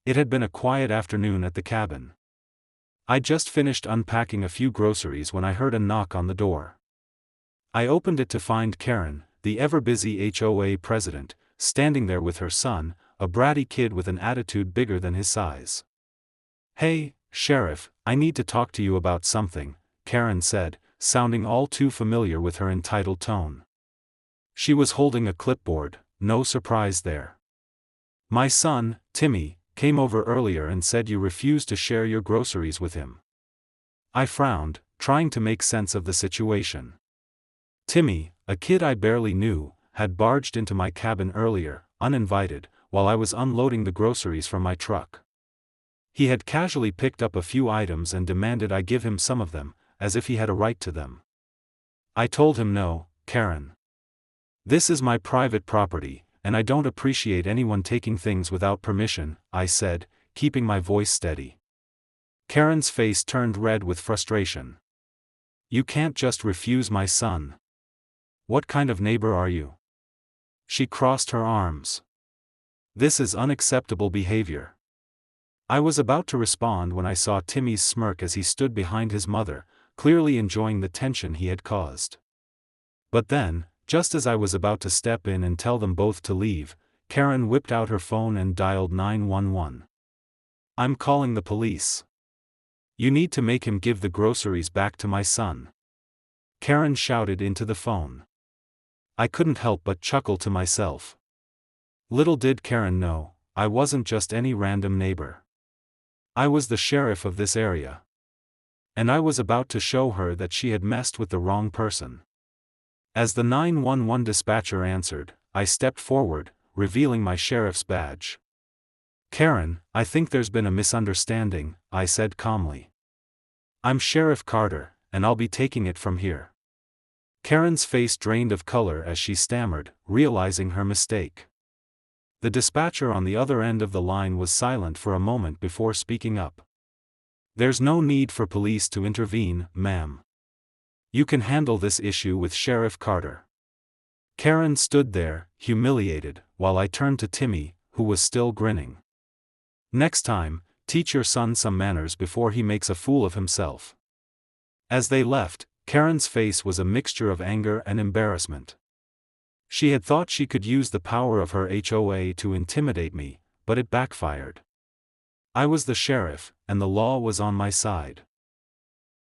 It had been a quiet afternoon at the cabin. I'd just finished unpacking a few groceries when I heard a knock on the door. I opened it to find Karen, the ever-busy HOA president, standing there with her son, a bratty kid with an attitude bigger than his size. "Hey, Sheriff, I need to talk to you about something," Karen said, sounding all too familiar with her entitled tone. She was holding a clipboard, no surprise there. "My son, Timmy, came over earlier and said you refused to share your groceries with him." I frowned, trying to make sense of the situation. Timmy, a kid I barely knew, had barged into my cabin earlier, uninvited, while I was unloading the groceries from my truck. He had casually picked up a few items and demanded I give him some of them, as if he had a right to them. I told him no, Karen. "This is my private property, and I don't appreciate anyone taking things without permission," I said, keeping my voice steady. Karen's face turned red with frustration. "You can't just refuse my son. What kind of neighbor are you?" She crossed her arms. "This is unacceptable behavior." I was about to respond when I saw Timmy's smirk as he stood behind his mother, clearly enjoying the tension he had caused. But then, just as I was about to step in and tell them both to leave, Karen whipped out her phone and dialed 911. "I'm calling the police. You need to make him give the groceries back to my son," Karen shouted into the phone. I couldn't help but chuckle to myself. Little did Karen know, I wasn't just any random neighbor. I was the sheriff of this area. And I was about to show her that she had messed with the wrong person. As the 911 dispatcher answered, I stepped forward, revealing my sheriff's badge. "Karen, I think there's been a misunderstanding," I said calmly. "I'm Sheriff Carter, and I'll be taking it from here." Karen's face drained of color as she stammered, realizing her mistake. The dispatcher on the other end of the line was silent for a moment before speaking up. "There's no need for police to intervene, ma'am. You can handle this issue with Sheriff Carter." Karen stood there, humiliated, while I turned to Timmy, who was still grinning. "Next time, teach your son some manners before he makes a fool of himself." As they left, Karen's face was a mixture of anger and embarrassment. She had thought she could use the power of her HOA to intimidate me, but it backfired. I was the sheriff, and the law was on my side.